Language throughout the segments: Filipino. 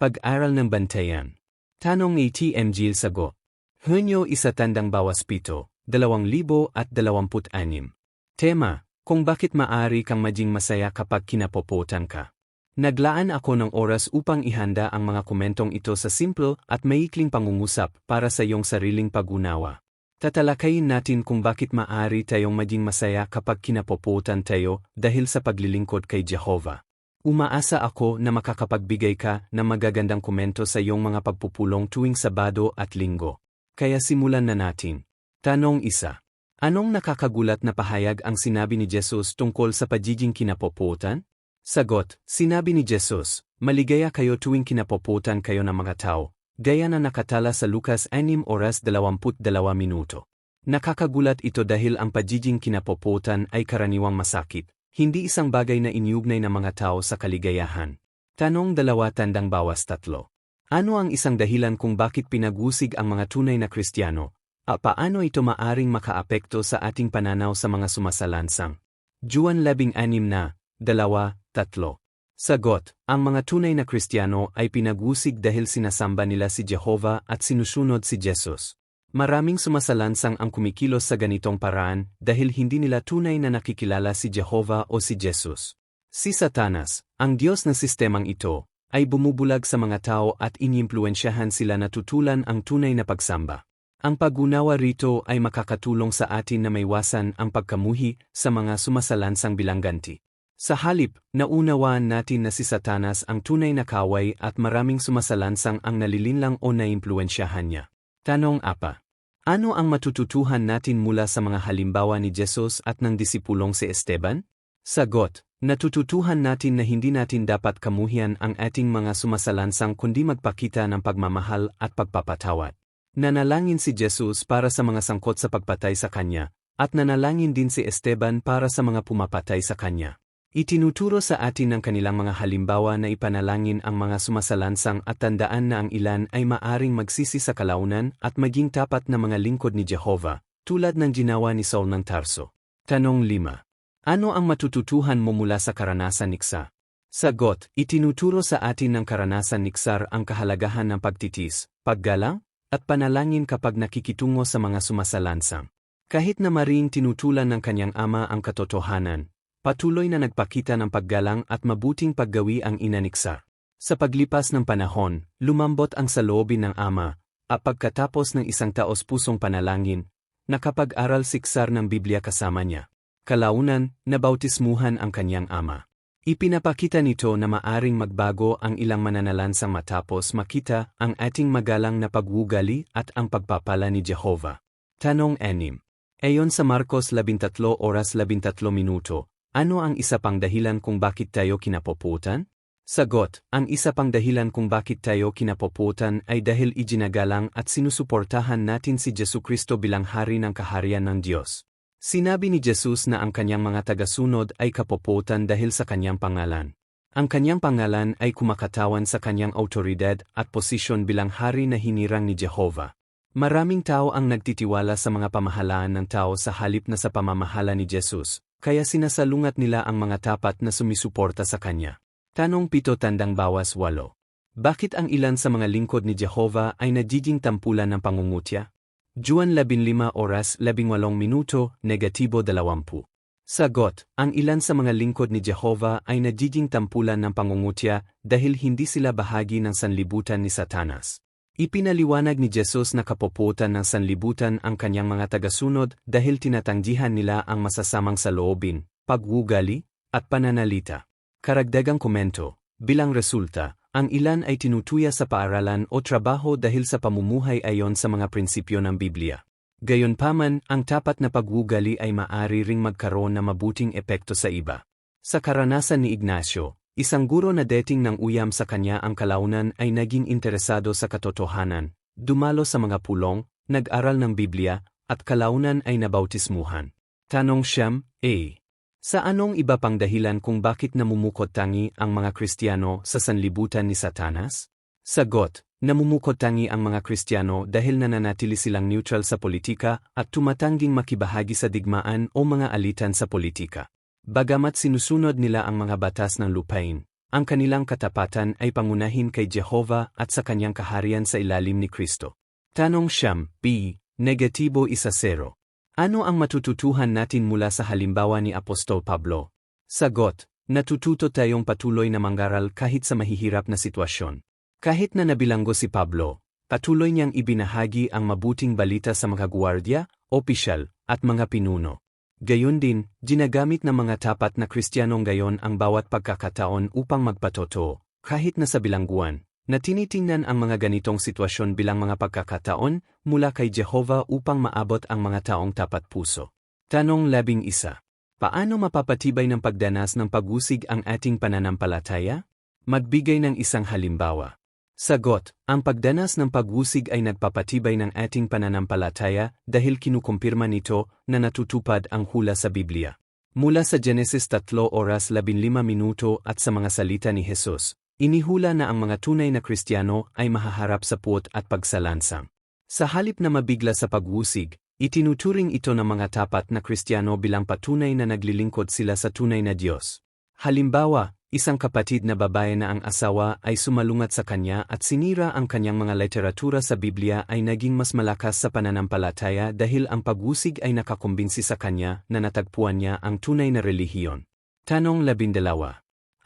Pag-aral ng bantayan. Tanong ni TMG sagot. Hunyo 1-7, 2026. Tema, kung bakit maaari kang maging masaya kapag kinapopotan ka. Naglaan ako ng oras upang ihanda ang mga komentong ito sa simple at maikling pangungusap para sa iyong sariling pag-unawa. Tatalakayin natin kung bakit maaari tayong maging masaya kapag kinapopotan tayo dahil sa paglilingkod kay Jehovah. Umaasa ako na makakapagbigay ka ng magagandang komento sa iyong mga pagpupulong tuwing Sabado at Linggo. Kaya simulan na natin. Tanong 1. Anong nakakagulat na pahayag ang sinabi ni Jesus tungkol sa pagiging kinapopotan? Sagot, sinabi ni Jesus, maligaya kayo tuwing kinapopotan kayo ng mga tao, gaya na nakatala sa Lucas 6:22. Nakakagulat ito dahil ang pagiging kinapopotan ay karaniwang masakit. Hindi isang bagay na iniugnay ng mga tao sa kaligayahan. Tanong 2-3. Ano ang isang dahilan kung bakit pinag-usig ang mga tunay na Kristiyano? Paano ito maaring makaapekto sa ating pananaw sa mga sumasalansang? Juan 16:2-3. Sagot, ang mga tunay na Kristiyano ay pinag-usig dahil sinasamba nila si Jehovah at sinusunod si Jesus. Maraming sumasalansang ang kumikilos sa ganitong paraan dahil hindi nila tunay na nakikilala si Jehovah o si Jesus. Si Satanas, ang Diyos ng sistemang ito, ay bumubulag sa mga tao at iniimpluwensyahan sila na tutulan ang tunay na pagsamba. Ang pag-unawa rito ay makakatulong sa atin na maiwasan ang pagkamuhi sa mga sumasalansang bilangganti. Sa halip, naunawaan natin na si Satanas ang tunay na kaway at maraming sumasalansang ang nalilinlang o naimpluwensyahan niya. Tanong 4. Ano ang matututuhan natin mula sa mga halimbawa ni Jesus at ng disipulong si Esteban? Sagot, natututuhan natin na hindi natin dapat kamuhian ang ating mga sumasalansang kundi magpakita ng pagmamahal at pagpapatawad. Nanalangin si Jesus para sa mga sangkot sa pagpatay sa kanya, at nanalangin din si Esteban para sa mga pumapatay sa kanya. Itinuturo sa atin ng kanilang mga halimbawa na ipanalangin ang mga sumasalansang at tandaan na ang ilan ay maaring magsisi sa kalaunan at maging tapat na mga lingkod ni Jehovah, tulad ng ginawa ni Saul ng Tarso. Tanong 5. Ano ang matututuhan mo mula sa karanasan ni Ksa? Sagot, itinuturo sa atin ng karanasan ni Ksar ang kahalagahan ng pagtitis, paggalang, at panalangin kapag nakikitungo sa mga sumasalansang. Kahit na maring tinutulan ng kanyang ama ang katotohanan, patuloy na nagpakita ng paggalang at mabuting paggawi ang ina ni Ksa. Sa paglipas ng panahon, lumambot ang saloobin ng ama, at pagkatapos ng isang taos-pusong panalangin, nakapag-aral si Ksar ng Biblia kasama niya. Kalaunan, nabautismuhan ang kanyang ama. Ipinapakita nito na maaring magbago ang ilang mananalansang matapos makita ang ating magalang na pag-uugali at ang pagpapala ni Jehovah. Tanong 6. Ayon sa Marcos 13:13, ano ang isa pang dahilan kung bakit tayo kinapopotan? Sagot, ang isa pang dahilan kung bakit tayo kinapopotan ay dahil iginagalang at sinusuportahan natin si Jesucristo bilang hari ng kaharian ng Diyos. Sinabi ni Jesus na ang kanyang mga tagasunod ay kapopotan dahil sa kanyang pangalan. Ang kanyang pangalan ay kumakatawan sa kanyang autoridad at posisyon bilang hari na hinirang ni Jehovah. Maraming tao ang nagtitiwala sa mga pamahalaan ng tao sa halip na sa pamamahala ni Jesus. Kaya sinasalungat nila ang mga tapat na sumisuporta sa kanya. Tanong 7-8. Bakit ang ilan sa mga lingkod ni Jehovah ay nagiging tampulan ng pangungutya? Juan 15:18, Sagot, ang ilan sa mga lingkod ni Jehovah ay nagiging tampulan ng pangungutya dahil hindi sila bahagi ng sanlibutan ni Satanas. Ipinaliwanag ni Jesus na kapopotan ng sanlibutan ang kanyang mga tagasunod dahil tinatanggihan nila ang masasamang saloobin, pag-uugali, at pananalita. Karagdagang komento, bilang resulta, ang ilan ay tinutuya sa paaralan o trabaho dahil sa pamumuhay ayon sa mga prinsipyo ng Biblia. Gayunpaman, ang tapat na pag-uugali ay maaari ring magkaroon ng mabuting epekto sa iba. Sa karanasan ni Ignacio, isang guro na dating ng uyam sa kanya ang kalaunan ay naging interesado sa katotohanan, dumalo sa mga pulong, nag-aral ng Biblia, at kalaunan ay nabautismuhan. Tanong 9. Sa anong iba pang dahilan kung bakit namumukod-tangi ang mga Kristiyano sa sanlibutan ni Satanas? Sagot, namumukod-tangi ang mga Kristiyano dahil nananatili silang neutral sa politika at tumatangging makibahagi sa digmaan o mga alitan sa politika. Bagamat sinusunod nila ang mga batas ng lupain, ang kanilang katapatan ay pangunahin kay Jehovah at sa kanyang kaharian sa ilalim ni Kristo. Tanong siyam, B. Negatibo 1-0. Ano ang matututuhan natin mula sa halimbawa ni Apostol Pablo? Sagot, natututo tayong patuloy na mangaral kahit sa mahihirap na sitwasyon. Kahit na nabilanggo si Pablo, patuloy niyang ibinahagi ang mabuting balita sa mga guwardiya, opisyal, at mga pinuno. Gayon din, ginagamit ng mga tapat na Kristiyanong gayon ang bawat pagkakataon upang magpatotoo, kahit na sa bilangguan, na tinitingnan ang mga ganitong sitwasyon bilang mga pagkakataon mula kay Jehovah upang maabot ang mga taong tapat puso. Tanong 11. Paano mapapatibay ng pagdanas ng pag-usig ang ating pananampalataya? Magbigay ng isang halimbawa. Sagot, ang pagdanas ng pag-usig ay nagpapatibay ng ating pananampalataya dahil kinukumpirma nito na natutupad ang hula sa Biblia. Mula sa Genesis 3:15 at sa mga salita ni Jesus, inihula na ang mga tunay na Kristiyano ay mahaharap sa puot at pagsalansang. Sa halip na mabigla sa pag-usig, itinuturing ito ng mga tapat na Kristiyano bilang patunay na naglilingkod sila sa tunay na Diyos. Halimbawa, isang kapatid na babae na ang asawa ay sumalungat sa kanya at sinira ang kanyang mga literatura sa Biblia ay naging mas malakas sa pananampalataya dahil ang pag-usig ay nakakumbinsi sa kanya na natagpuan niya ang tunay na relihiyon. Tanong 12.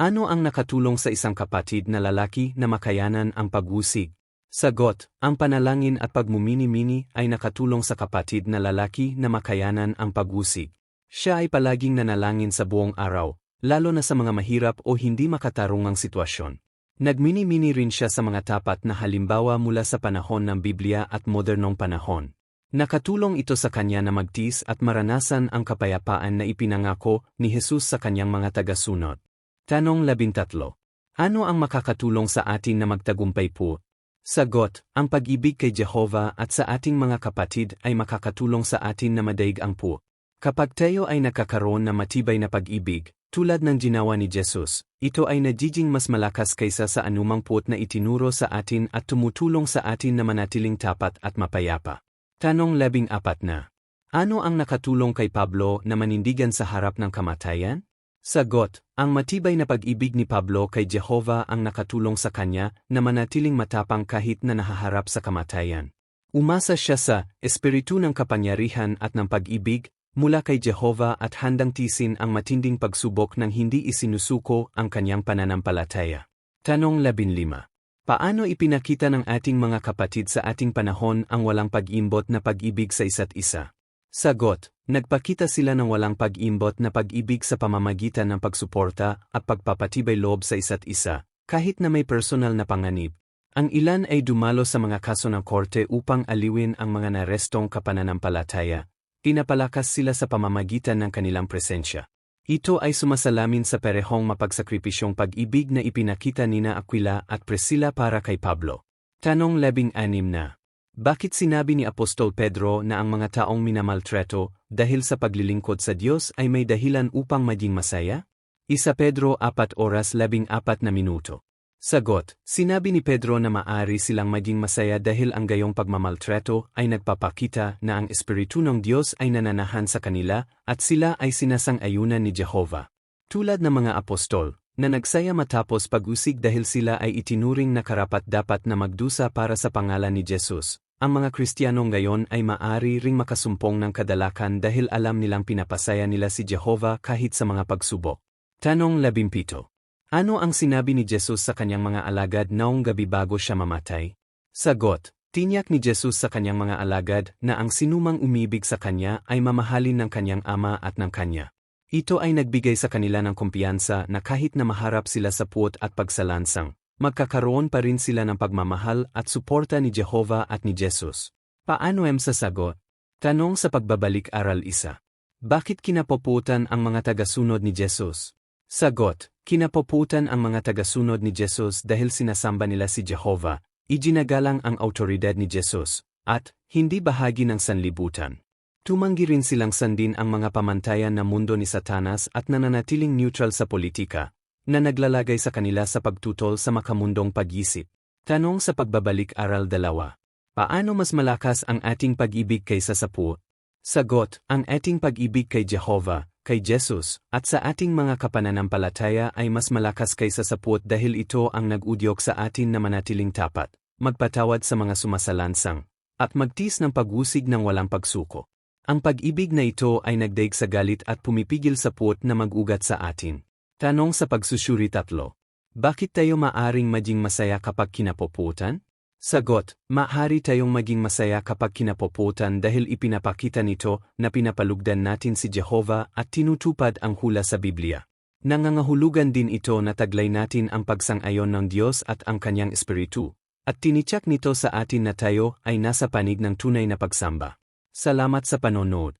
Ano ang nakatulong sa isang kapatid na lalaki na makayanan ang pag-usig? Sagot, ang panalangin at pagmumini-mini ay nakatulong sa kapatid na lalaki na makayanan ang pag-usig. Siya ay palaging nanalangin sa buong araw, lalo na sa mga mahirap o hindi makatarungang sitwasyon. Nagmini-mini rin siya sa mga tapat na halimbawa mula sa panahon ng Biblia at modernong panahon. Nakatulong ito sa kanya na magtiis at maranasan ang kapayapaan na ipinangako ni Jesus sa kanyang mga tagasunod. Tanong 13. Ano ang makakatulong sa atin na magtagumpay po? Sagot, ang pag-ibig kay Jehovah at sa ating mga kapatid ay makakatulong sa atin na madaig ang po. Kapag tayo ay nakakaroon ng matibay na pag-ibig, tulad ng ginawa ni Jesus, ito ay nagiging mas malakas kaysa sa anumang puot na itinuro sa atin at tumutulong sa atin na manatiling tapat at mapayapa. Tanong 14. Ano ang nakatulong kay Pablo na manindigan sa harap ng kamatayan? Sagot, ang matibay na pag-ibig ni Pablo kay Jehovah ang nakatulong sa kanya na manatiling matapang kahit na nahaharap sa kamatayan. Umasa siya sa espiritu ng kapangyarihan at ng pag-ibig mula kay Jehovah at handang tisin ang matinding pagsubok nang hindi isinusuko ang kanyang pananampalataya. Tanong 15. Paano ipinakita ng ating mga kapatid sa ating panahon ang walang pag-imbot na pag-ibig sa isa't isa? Sagot, nagpakita sila ng walang pag-imbot na pag-ibig sa pamamagitan ng pagsuporta at pagpapatibay loob sa isa't isa, kahit na may personal na panganib. Ang ilan ay dumalo sa mga kaso ng korte upang aliwin ang mga narestong kapananampalataya. Pinapalakas sila sa pamamagitan ng kanilang presensya. Ito ay sumasalamin sa perehong mapagsakripisyong pag-ibig na ipinakita nina Aquila at Priscilla para kay Pablo. Tanong 16. Bakit sinabi ni Apostol Pedro na ang mga taong minamaltreto dahil sa paglilingkod sa Diyos ay may dahilan upang maging masaya? 1 Pedro 4:14. Sagot, sinabi ni Pedro na maaari silang maging masaya dahil ang gayong pagmamaltreto ay nagpapakita na ang Espiritu ng Diyos ay nananahan sa kanila at sila ay sinasang-ayunan ni Jehovah. Tulad ng mga apostol, na nagsaya matapos pag-usig dahil sila ay itinuring na karapat-dapat na magdusa para sa pangalan ni Jesus. Ang mga Kristiyanong gayon ay maaari ring makasumpong ng kadalakan dahil alam nilang pinapasaya nila si Jehovah kahit sa mga pagsubok. Tanong 17. Ano ang sinabi ni Jesus sa kanyang mga alagad naong gabi bago siya mamatay? Sagot, tiniyak ni Jesus sa kanyang mga alagad na ang sinumang umibig sa kanya ay mamahalin ng kanyang ama at ng kanya. Ito ay nagbigay sa kanila ng kumpiyansa na kahit na maharap sila sa puot at pagsalansang, magkakaroon pa rin sila ng pagmamahal at suporta ni Jehovah at ni Jesus. Paano sa sagot? Tanong sa pagbabalik-aral 1. Bakit kinapuputan ang mga tagasunod ni Jesus? Sagot, kinapuputan ang mga tagasunod ni Jesus dahil sinasamba nila si Jehovah, iginagalang ang autoridad ni Jesus, at hindi bahagi ng sanlibutan. Tumanggi rin silang sandin ang mga pamantayan na mundo ni Satanas at nananatiling neutral sa politika, na naglalagay sa kanila sa pagtutol sa makamundong pag-isip. Tanong sa pagbabalik-aral 2. Paano mas malakas ang ating pag-ibig kaysa sa puot? Sagot, ang ating pag-ibig kay Jehovah, kay Jesus, at sa ating mga kapananampalataya ay mas malakas kaysa sa puot dahil ito ang nag-udyok sa atin na manatiling tapat, magpatawad sa mga sumasalansang, at magtiis ng pag-usig ng walang pagsuko. Ang pag-ibig na ito ay nagdaig sa galit at pumipigil sa puot na mag-ugat sa atin. Tanong sa pagsusuri 3. Bakit tayo maaring maging masaya kapag kinapoputan? Sagot, maaari tayong maging masaya kapag kinapoputan dahil ipinapakita nito na pinapalugdan natin si Jehovah at tinutupad ang hula sa Biblia. Nangangahulugan din ito na taglay natin ang pagsang-ayon ng Diyos at ang kanyang espiritu, at tinityak nito sa atin na tayo ay nasa panig ng tunay na pagsamba. Salamat sa panonood.